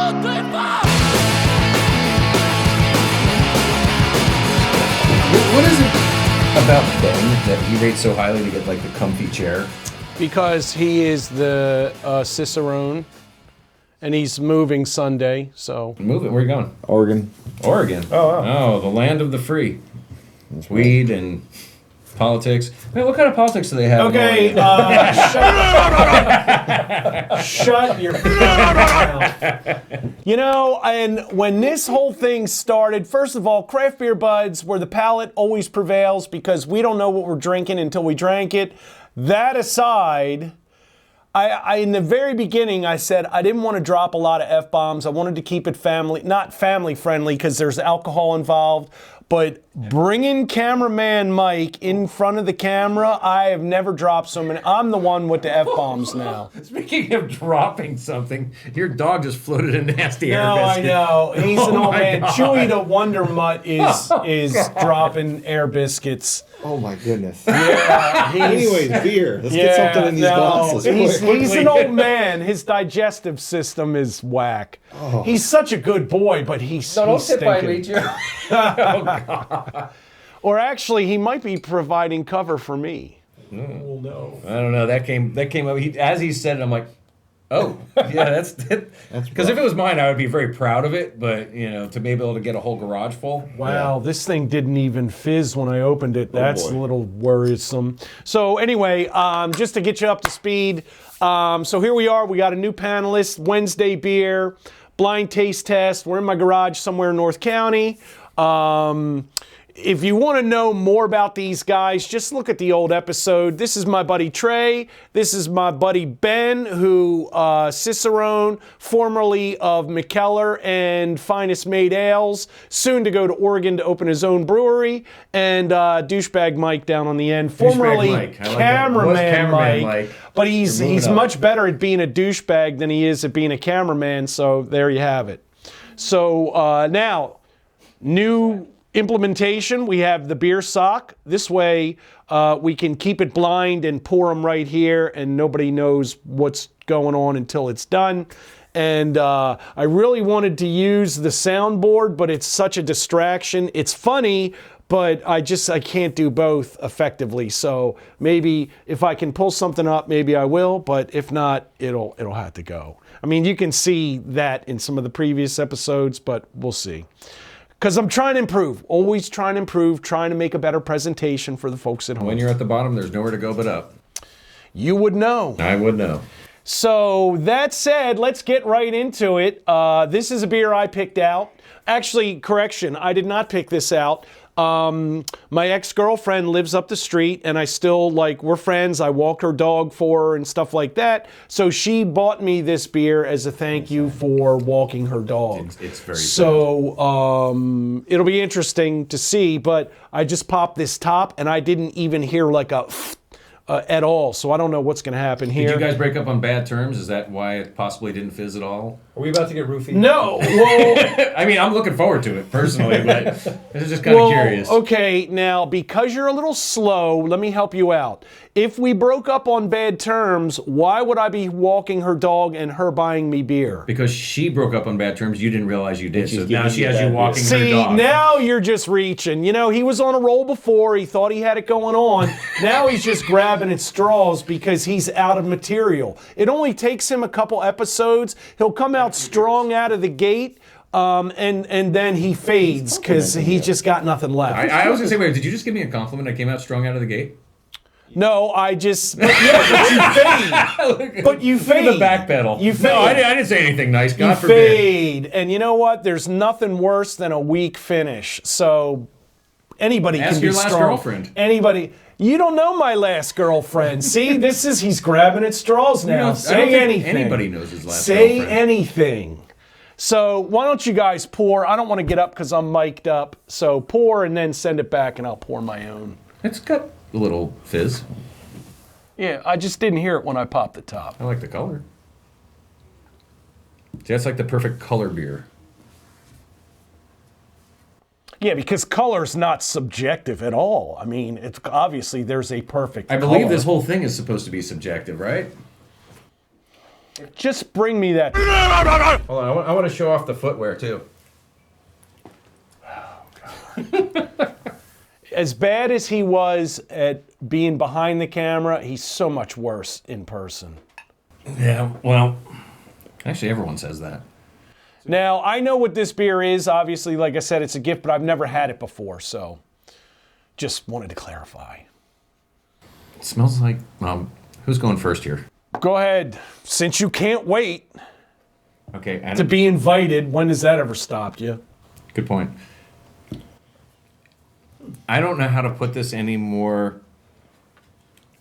What is it about Ben that he rates so highly to get like the comfy chair? Because he is the Cicerone, and he's moving Sunday, so... Moving? Where are you going? Oregon. Oregon. Oh, wow. Oh, the land of the free. Weed and politics. Man, what kind of politics do they have? Okay, shut your mouth. You know, and when this whole thing started, first of all, craft beer buds, where the palate always prevails because we don't know what we're drinking until we drank it. That aside, I in the very beginning, I said I didn't want to drop a lot of F-bombs. I wanted to keep it not family friendly because there's alcohol involved. But bringing cameraman Mike in front of the camera, I have never dropped so many. I'm the one with the F-bombs now. Speaking of dropping something, your dog just floated a nasty air No, biscuit. I know. He's an old man. God. Chewie the Wonder Mutt is dropping air biscuits. Oh my goodness. Yeah, Anyways, beer. Let's get something in these glasses. He's an old man. His digestive system is whack. Oh. He's such a good boy, but he's Don't sit by me, stinking. Joe. Oh, God. Or actually, he might be providing cover for me. Well, no. I don't know. That came up. As he said it, I'm like, oh, yeah, that's it. Because if it was mine, I would be very proud of it. But, you know, to be able to get a whole garage full. Wow, this thing didn't even fizz when I opened it. That's a little worrisome. So anyway, just to get you up to speed, so here we are. We got a new panelist, Wednesday beer, blind taste test. We're in my garage somewhere in North County. If you want to know more about these guys, just look at the old episode. This is my buddy Trey. This is my buddy Ben, who Cicerone, formerly of McKellar and Finest Made Ales, soon to go to Oregon to open his own brewery, and douchebag Mike down on the end, formerly Mike. cameraman Mike. But he's up. much better at being a douchebag than he is at being a cameraman. So there you have it. So now, new implementation, we have the beer sock. This way we can keep it blind and pour them right here and nobody knows what's going on until it's done. And I really wanted to use the soundboard, but it's such a distraction. It's funny, but I can't do both effectively. So maybe if I can pull something up, maybe I will, but if not, it'll have to go. I mean, you can see that in some of the previous episodes, but we'll see. Because I'm trying to improve, always trying to improve, trying to make a better presentation for the folks at home. When you're at the bottom, there's nowhere to go but up. You would know. I would know. So that said, let's get right into it. This is a beer I picked out. Actually, correction, I did not pick this out. My ex-girlfriend lives up the street and I still, we're friends. I walk her dog for her and stuff like that. So she bought me this beer as a thank you for walking her dog. It's very So it'll be interesting to see, but I just popped this top and I didn't even hear like a at all. So I don't know what's going to happen here. Did you guys break up on bad terms? Is that why it possibly didn't fizz at all? Are we about to get roofied? No. Well, I mean, I'm looking forward to it personally, but I was just kind of curious. Okay, now, because you're a little slow, let me help you out. If we broke up on bad terms, why would I be walking her dog and her buying me beer? Because she broke up on bad terms, you didn't realize you did. she's So now giving she you has bad you walking her See, dog. now you're just reaching. You know, he was on a roll before. He thought he had it going on. Now he's just grabbing at straws because he's out of material. It only takes him a couple episodes. He'll come out strong out of the gate, and then he fades because he's just got nothing left. I was going to say, wait, did you just give me a compliment? I came out strong out of the gate? No, I just... But you fade. But you fade. Look at the back pedal. You fade. No, I didn't say anything nice. God You forbid. fade. And you know what? There's nothing worse than a weak finish. So anybody Ask can be your last strong. girlfriend. Anybody... You don't know my last girlfriend. See, he's grabbing at straws now. Say anything. Anybody knows his last Say girlfriend. anything. So why don't you guys pour? I don't want to get up because I'm mic'd up. So pour and then send it back and I'll pour my own. It's got a little fizz. Yeah, I just didn't hear it when I popped the top. I like the color. See, that's like the perfect color beer. Yeah, because color's not subjective at all. I mean, it's obviously there's a perfect I believe color. this whole thing is supposed to be subjective, right? Just bring me that. Hold on, I want to show off the footwear too. As bad as he was at being behind the camera, he's so much worse in person. Yeah, well, actually everyone says that. Now, I know what this beer is. Obviously, like I said, it's a gift, but I've never had it before, so just wanted to clarify. It smells like, who's going first here? Go ahead. Since you can't wait Okay, to be invited, when has that ever stopped you? good point. I don't know how to put this anymore.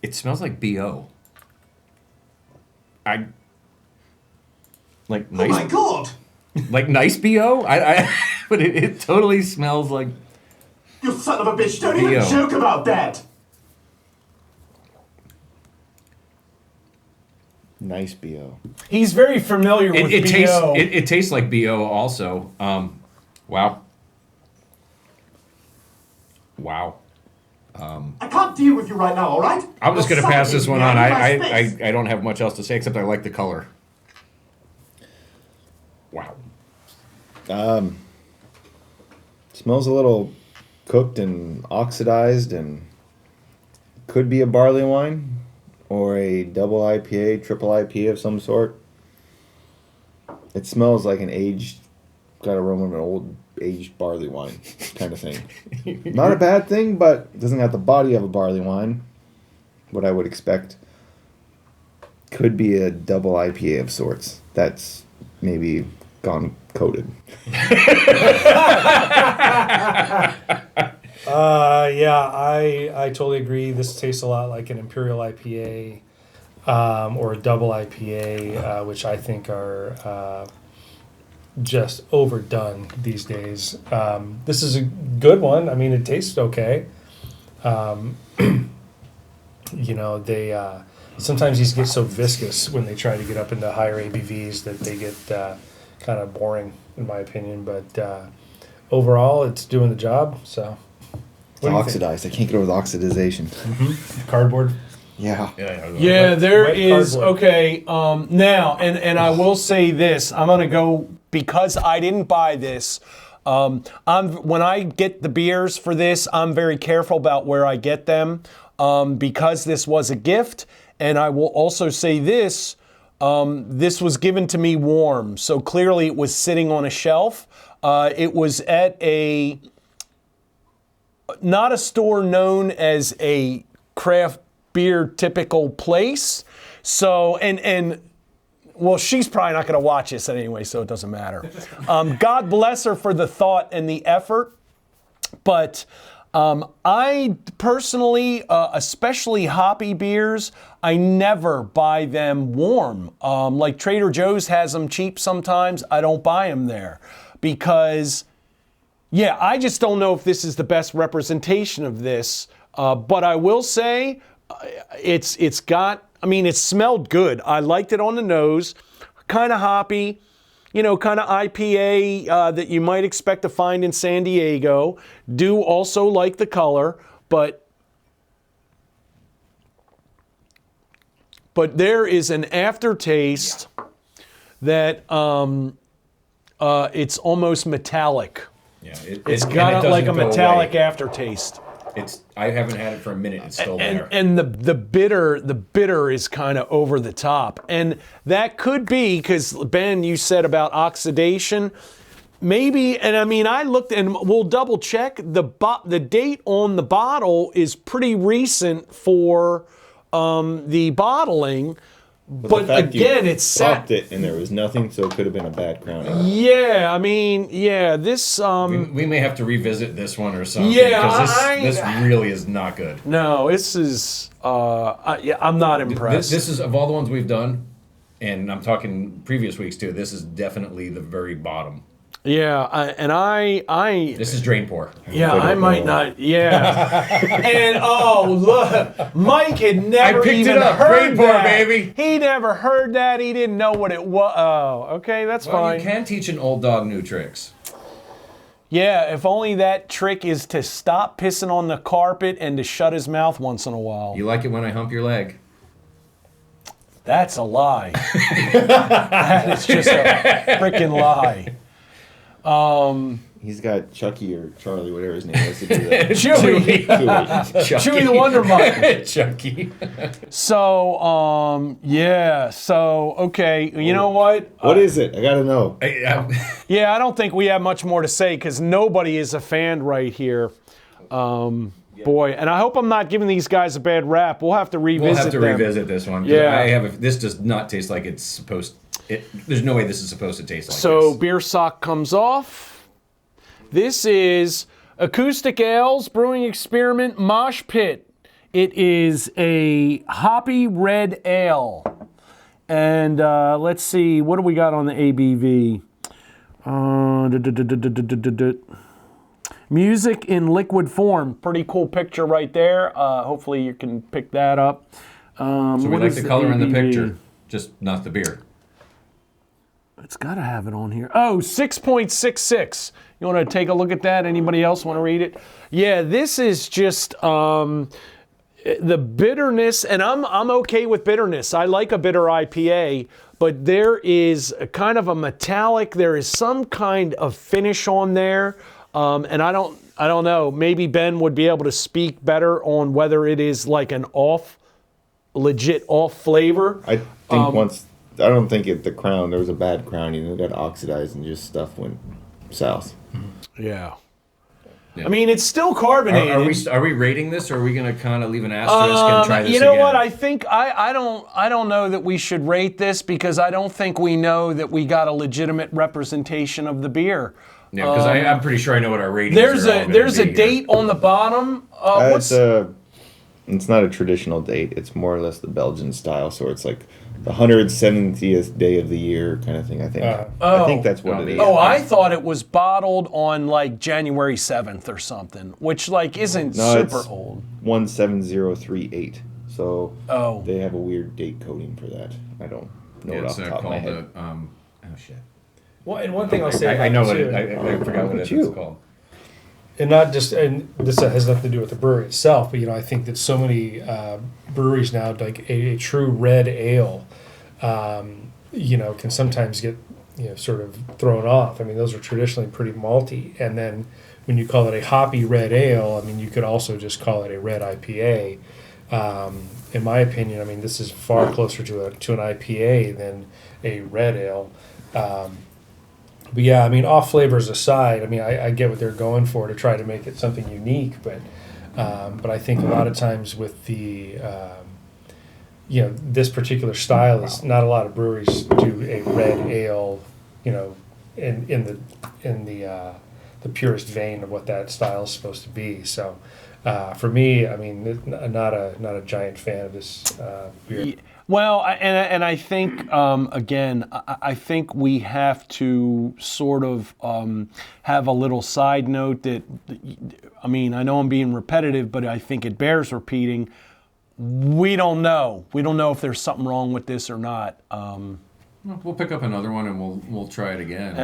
It smells like BO. Like nice. Oh my god! Like nice BO? But it totally smells like. You son of a bitch, don't even BO. joke about that! Nice BO. He's very familiar with It tastes. BO. It tastes like BO also. Wow. Wow. I can't deal with you right now, alright? I'm just You're gonna pass this suffocating one me. on. I need my space. I don't have much else to say except I like the color. Wow. Smells a little cooked and oxidized, and could be a barley wine or a double IPA, triple IPA of some sort. It smells like an aged, got aroma of an old aged barley wine kind of thing. Not a bad thing, but it doesn't have the body of a barley wine. What I would expect. Could be a double IPA of sorts. That's maybe gone coated. Yeah, I totally agree. This tastes a lot like an Imperial IPA or a double IPA, which I think are just overdone these days. This is a good one. I mean, it tastes okay. You know, they sometimes these get so viscous when they try to get up into higher ABVs that they get kind of boring, in my opinion. But overall, it's doing the job. So, It's oxidized. I can't get over the oxidization. cardboard. Yeah. Yeah, there wet is. cardboard. Okay, now, and I will say this. I'm going to go, because I didn't buy this, when I get the beers for this, I'm very careful about where I get them, because this was a gift. And I will also say this, this was given to me warm. So clearly it was sitting on a shelf. It was at not a store known as a craft beer typical place. So, and well, she's probably not going to watch this anyway, so it doesn't matter. God bless her for the thought and the effort. But I personally, especially hoppy beers, I never buy them warm. Like Trader Joe's has them cheap sometimes. I don't buy them there because, yeah, I just don't know if this is the best representation of this. But I will say it's got, I mean, it smelled good. I liked it on the nose, kind of hoppy. You know, kind of IPA that you might expect to find in San Diego. Do also like the color, but there is an aftertaste that it's almost metallic. Yeah, It's got like a metallic aftertaste. I haven't had it for a minute. It's still there. And the bitter is kind of over the top. And that could be because, Ben, you said about oxidation. Maybe, and I mean, I looked, and we'll double check, the date on the bottle is pretty recent for the bottling. But again, it's stopped it, and there was nothing, so it could have been a bad crowning. Yeah, I mean, yeah, this. We may have to revisit this one or something. Yeah, because this really is not good. No, this is. I'm not impressed. This is, of all the ones we've done, and I'm talking previous weeks too. This is definitely the very bottom. Yeah, I. This is drain pour. Yeah, I might not. Yeah. And look, Mike had never picked even it up. heard Drain pour, that. baby. He never heard that. He didn't know what it was. Oh, okay, that's Well, fine. you can teach an old dog new tricks. Yeah, if only that trick is to stop pissing on the carpet and to shut his mouth once in a while. You like it when I hump your leg? That's a lie. That is just a freaking lie. He's got Chucky or Charlie, whatever his name is, to do that. Chewie. Chewie the Wonder Mutt. Chucky. So, yeah. So, okay. You know what? What is it? I gotta know. Yeah, I don't think we have much more to say because nobody is a fan right here. Boy, and I hope I'm not giving these guys a bad rap. We'll have to revisit We'll have to them. revisit this one. Yeah. This does not taste like it's supposed. There's no way this is supposed to taste like So this. beer sock comes off. This is Acoustic Ales Brewing Experiment Mosh Pit. It is a hoppy red ale. And let's see, what do we got on the ABV? Music in liquid form. Pretty cool picture right there. Hopefully you can pick that up. So we like the color in the picture, just not the beer. It's got to have it on here. Oh, 6.66. You want to take a look at that? Anybody else want to read it? Yeah, this is just the bitterness, and I'm okay with bitterness. I like a bitter IPA, but there is a kind of a metallic. There is some kind of finish on there, and I don't know. Maybe Ben would be able to speak better on whether it is like an legit off flavor. I think I don't think the crown, there was a bad crowning. It got oxidized and just stuff went south. Yeah. I mean, it's still carbonated. Are we rating this, or are we going to kind of leave an asterisk and try this You know again? what? I think I don't know that we should rate this because I don't think we know that we got a legitimate representation of the beer. Yeah, because I'm pretty sure I know what our ratings There's are. a date on the bottom. It's not a traditional date. It's more or less the Belgian style. So it's like the 170th day of the year kind of thing. I think. I think that's what it is. Oh, I thought it was bottled on like January 7th or something, which like isn't super old. 17038. So they have a weird date coding for that. I don't know it off the top of my head. oh shit. Well, and one thing I'll say, I know what too, I forgot what it's called. and not just, and this has nothing to do with the brewery itself, but I think that so many breweries now, like a true red ale, can sometimes get sort of thrown off. I mean, those are traditionally pretty malty, and then when you call it a hoppy red ale, I mean, you could also just call it a red IPA. In my opinion, this is far closer to an IPA than a red ale. But yeah, off flavors aside, I get what they're going for to try to make it something unique, but I think a lot of times with the this particular style is not a lot of breweries do a red ale, in the purest vein of what that style is supposed to be. So for me, not a giant fan of this beer. Well, and I think, again, I think we have to sort of have a little side note that, I know I'm being repetitive, but I think it bears repeating. We don't know. We don't know if there's something wrong with this or not. We'll pick up another one and we'll try it again.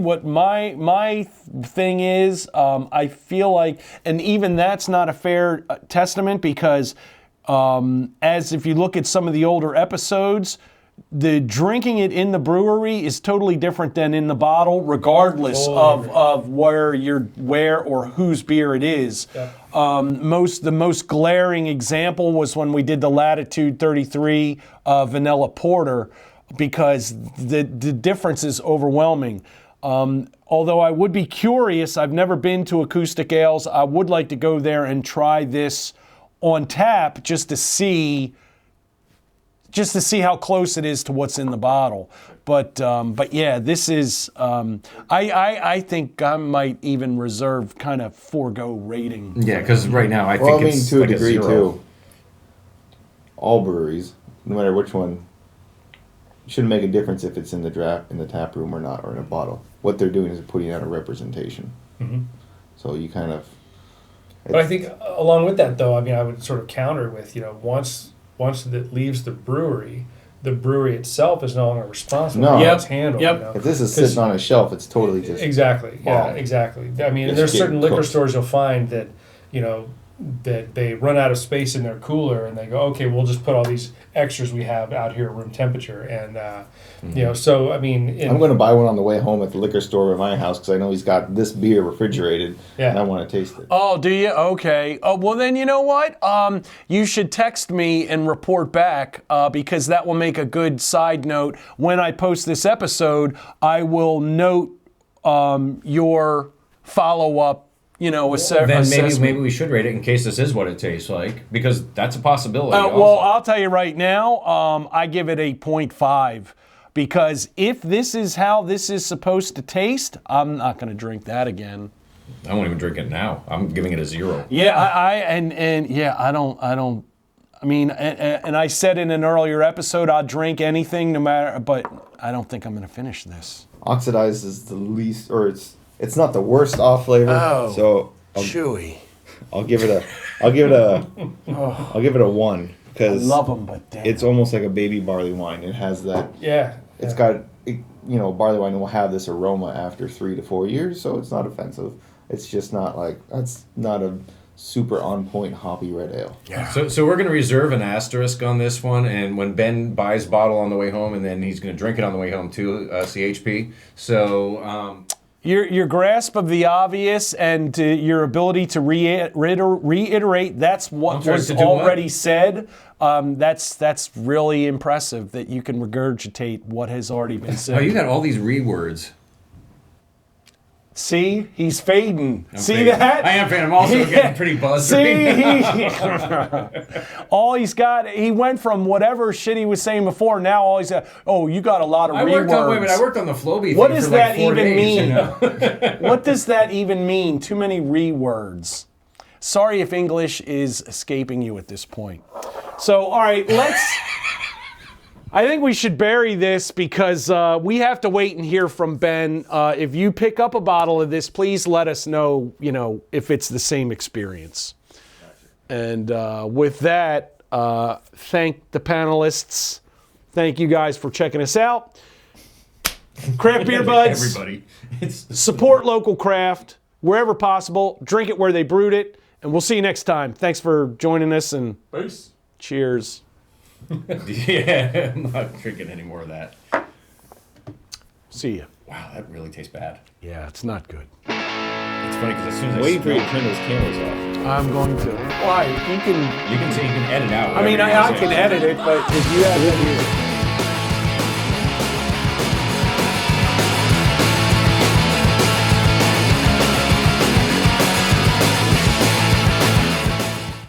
What my thing is, I feel like, and even that's not a fair testament because as if you look at some of the older episodes, the drinking it in the brewery is totally different than in the bottle, regardless of where or whose beer it is. Yeah. The most glaring example was when we did the Latitude 33 Vanilla Porter, because the difference is overwhelming. Although I would be curious, I've never been to Acoustic Ales. I would like to go there and try this on tap just to see how close it is to what's in the bottle. But yeah, this is I think I might even reserve kind of forego rating. Yeah, because right now I think it's to like a degree zero. too. All breweries, no matter which one, shouldn't make a difference if it's in the tap room or not, or in a bottle. What they're doing is putting out a representation. Mm-hmm. So you kind of. But I think along with that, though, I would sort of counter with, once it leaves the brewery itself is no longer responsible for its handle. Yep. If this is sitting on a shelf, it's totally just exactly. bomb. Yeah, exactly. There's certain liquor stores you'll find that that they run out of space in their cooler and they go, okay, we'll just put all these extras we have out here at room temperature. And, you know, so, I mean... I'm going to buy one on the way home at the liquor store at my house because I know he's got this beer refrigerated and I want to taste it. Oh, do you? Okay. Oh, well, then you know what? You should text me and report back because that will make a good side note. When I post this episode, I will note your follow-up, you know, Then assessment. maybe we should rate it in case this is what it tastes like, because that's a possibility. Well, I'll tell you right now, I give it a 0.5 because if this is how this is supposed to taste, I'm not going to drink that again. I won't even drink it now. I'm giving it a 0. Yeah, I don't. I mean, and I said in an earlier episode, I'll drink anything, no matter. But I don't think I'm going to finish this. Oxidized is the least, or it's not the worst off flavor. Oh, so chewy. I'll give it a 1 because I love them, but damn. it's almost like a baby barley wine. It has that. Yeah. It's got, you know, barley wine will have this aroma after 3 to 4 years, so it's not offensive. It's just not like, that's not a super on point hoppy red ale. Yeah. So we're going to reserve an asterisk on this one, and when Ben buys bottle on the way home, and then he's going to drink it on the way home too, CHP. So Your grasp of the obvious and your ability to reiterate that's what was already said. That's really impressive that you can regurgitate what has already been said. oh, you got all these rewords. See, he's fading. See fading. that? I am fading. I'm also getting pretty buzzed. See, all he's got. He went from whatever shit he was saying before. Now all he's got. Oh, you got a lot of I rewords. worked on the Floby What thing does for like that 4 even days, mean? You know? What does that even mean? Too many rewords. Sorry if English is escaping you at this point. So, all right, I think we should bury this because we have to wait and hear from Ben. If you pick up a bottle of this, please let us know, you know, if it's the same experience. And with that, thank the panelists. Thank you guys for checking us out. Craft beer buds. Everybody. Support local craft wherever possible. Drink it where they brewed it. And we'll see you next time. Thanks for joining us and Peace. Cheers. Yeah, I'm not drinking any more of that. See ya. Wow, that really tastes bad. Yeah, it's not good. It's funny because as soon as I'm I waiting for you to smell- turn those cameras off. I'm going to. Why? You can. you can edit out. I mean, whatever you I say. can edit it, but if you have any.